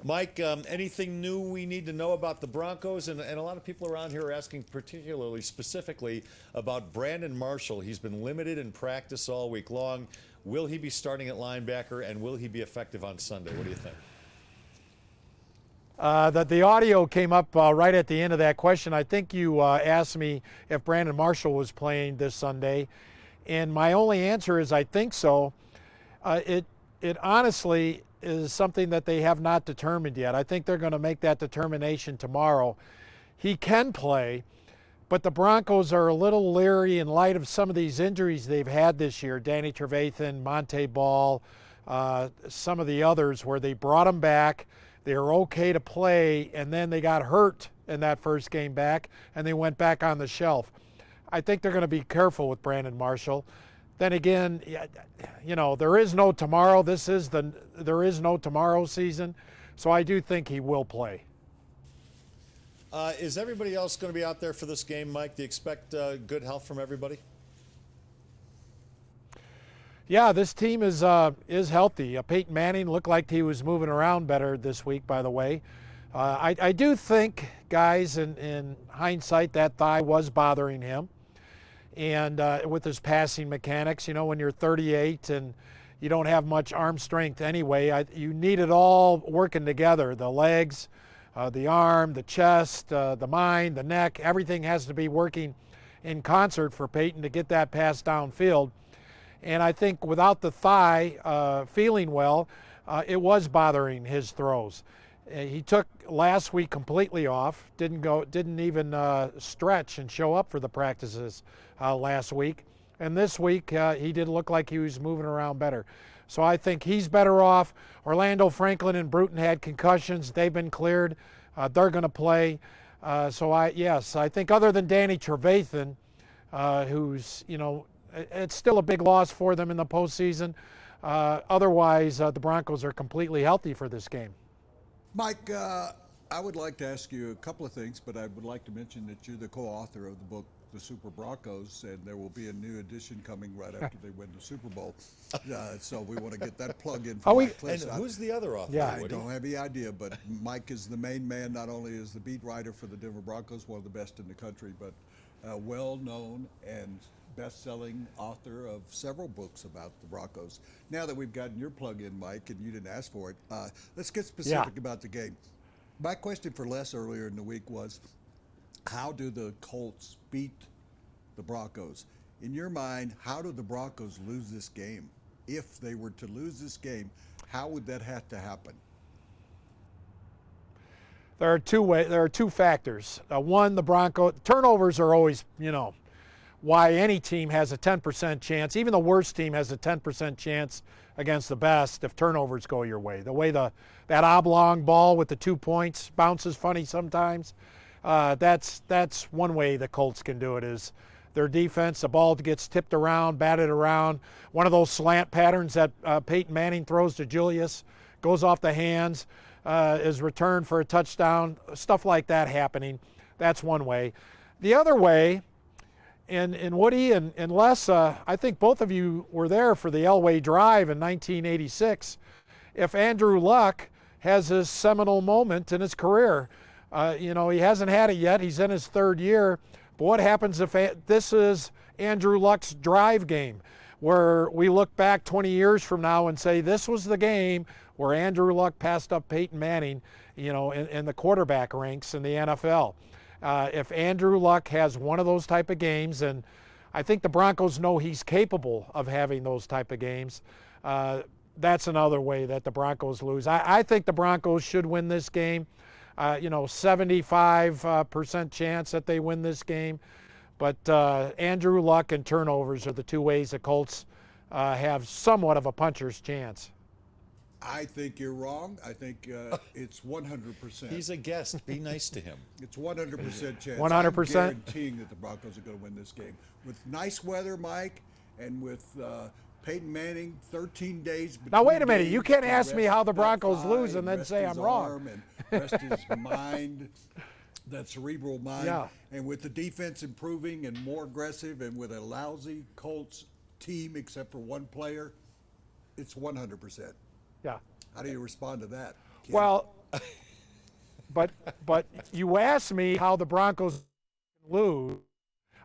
Mike, anything new we need to know about the Broncos? And a lot of people around here are asking particularly specifically about Brandon Marshall. He's been limited in practice all week long. Will he be starting at linebacker, and will he be effective on Sunday? What do you think? The audio came up right at the end of that question. I think you asked me if Brandon Marshall was playing this Sunday, and my only answer is I think so. It honestly is something that they have not determined yet. I think they're going to make that determination tomorrow. He can play, but the Broncos are a little leery in light of some of these injuries they've had this year. Danny Trevathan, Monte Ball, some of the others where they brought him back. They were okay to play, and then they got hurt in that first game back, and they went back on the shelf. I think they're going to be careful with Brandon Marshall. Then again, you know, there is no tomorrow. There is no tomorrow season, so I do think he will play. Is everybody else going to be out there for this game, Mike? Do you expect good health from everybody? Yeah, this team is healthy. Peyton Manning looked like he was moving around better this week, by the way. I do think, guys, in hindsight, that thigh was bothering him. And with his passing mechanics, you know, when you're 38 and you don't have much arm strength anyway, you need it all working together. The legs, the arm, the chest, the mind, the neck, everything has to be working in concert for Peyton to get that pass downfield. And I think without the thigh feeling well, it was bothering his throws. He took last week completely off, didn't even stretch and show up for the practices last week. And this week, he did look like he was moving around better. So I think he's better off. Orlando Franklin and Bruton had concussions. They've been cleared. They're going to play. Yes, I think other than Danny Trevathan, who's, you know, it's still a big loss for them in the postseason. Otherwise, the Broncos are completely healthy for this game. Mike, I would like to ask you a couple of things, but I would like to mention that you're the co-author of the book, The Super Broncos, and there will be a new edition coming right after they win the Super Bowl. So we want to get that plug in for Mike Klis. And who's the other author? Yeah, I don't have any idea, but Mike is the main man. Not only is the beat writer for the Denver Broncos, one of the best in the country, but well-known and best-selling author of several books about the Broncos. Now that we've gotten your plug in, Mike, and you didn't ask for it, let's get specific about the game. My question for Les earlier in the week was, how do the Colts beat the Broncos? In your mind, how do the Broncos lose this game? If they were to lose this game, how would that have to happen? There are two factors. One, the Broncos turnovers are always, you know, why any team has a 10% chance. Even the worst team has a 10% chance against the best if turnovers go your way. The way that oblong ball with the 2 points bounces funny sometimes. That's one way the Colts can do it, is their defense. The ball gets tipped around, batted around. One of those slant patterns that Peyton Manning throws to Julius goes off the hands, is returned for a touchdown. Stuff like that happening. That's one way. The other way, and Woody and Les, I think both of you were there for the Elway Drive in 1986. If Andrew Luck has his seminal moment in his career, you know, he hasn't had it yet. He's in his third year. But what happens if this is Andrew Luck's drive game, where we look back 20 years from now and say this was the game where Andrew Luck passed up Peyton Manning, you know, in the quarterback ranks in the NFL. If Andrew Luck has one of those type of games, and I think the Broncos know he's capable of having those type of games, that's another way that the Broncos lose. I think the Broncos should win this game. 75% chance that they win this game. But Andrew Luck and turnovers are the two ways the Colts have somewhat of a puncher's chance. I think you're wrong. I think it's 100%. He's a guest. Be nice to him. It's 100% chance. 100%? I'm guaranteeing that the Broncos are going to win this game. With nice weather, Mike, and with Peyton Manning, 13 days between Now, wait a minute. games You can't to ask me rest how the that Broncos thigh lose and then rest say his I'm wrong. arm and rest his mind, that cerebral mind. Yeah. And with the defense improving and more aggressive, and with a lousy Colts team except for one player, it's 100%. Yeah. How do you respond to that, Ken? Well, But you asked me how the Broncos lose.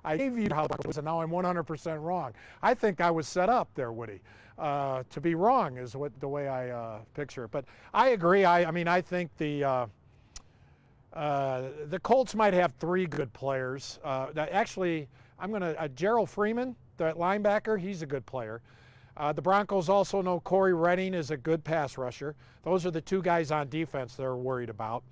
I gave you how the Broncos lose, and now I'm 100% wrong. I think I was set up there, Woody. To be wrong is the way I picture it. But I agree. I mean, I think the Colts might have 3 good players. Actually, Gerald Freeman, that linebacker, he's a good player. The Broncos also know Corey Redding is a good pass rusher. Those are the 2 guys on defense they're worried about.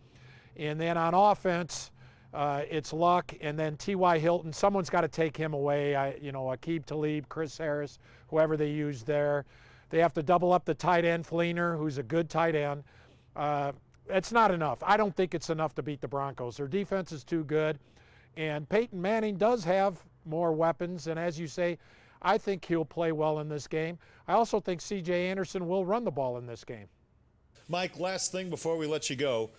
And then on offense, it's Luck, and then T.Y. Hilton. Someone's got to take him away. Aqib Talib, Chris Harris, whoever they use there. They have to double up the tight end, Fleener, who's a good tight end. It's not enough. I don't think it's enough to beat the Broncos. Their defense is too good, and Peyton Manning does have more weapons, and as you say, I think he'll play well in this game. I also think C.J. Anderson will run the ball in this game. Mike, last thing before we let you go.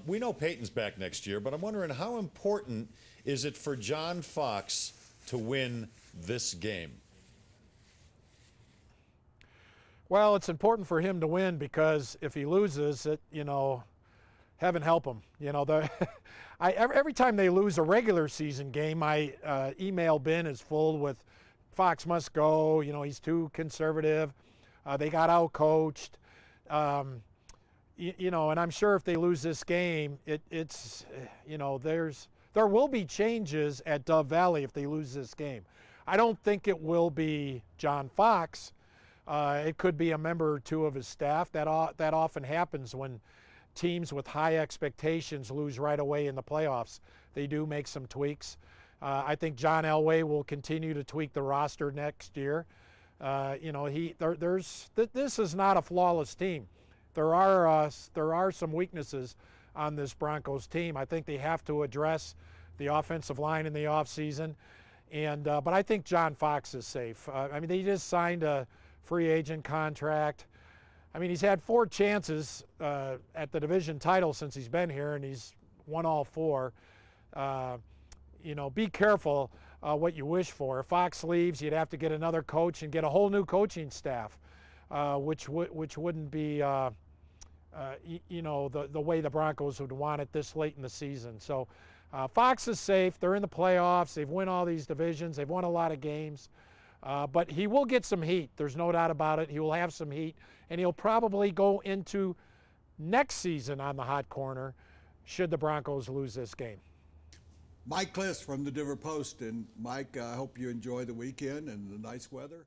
We know Peyton's back next year, but I'm wondering how important is it for John Fox to win this game? Well, it's important for him to win because if he loses, heaven help him. Every time they lose a regular season game, my email bin is full with Fox must go. He's too conservative. They got outcoached. And I'm sure if they lose this game, there will be changes at Dove Valley if they lose this game. I don't think it will be John Fox. It could be a member or 2 of his staff. That often happens when teams with high expectations lose right away in the playoffs. They do make some tweaks. I think John Elway will continue to tweak the roster next year. This is not a flawless team. There are some weaknesses on this Broncos team. I think they have to address the offensive line in the offseason. But I think John Fox is safe. They just signed a free agent contract. He's had 4 chances at the division title since he's been here, and he's won all 4. Be careful what you wish for. If Fox leaves, you'd have to get another coach and get a whole new coaching staff, which wouldn't be the way the Broncos would want it this late in the season. So Fox is safe. They're in the playoffs. They've won all these divisions. They've won a lot of games. But he will get some heat. There's no doubt about it. He will have some heat, and he'll probably go into next season on the hot corner should the Broncos lose this game. Mike Klis from the Denver Post. And Mike, I hope you enjoy the weekend and the nice weather.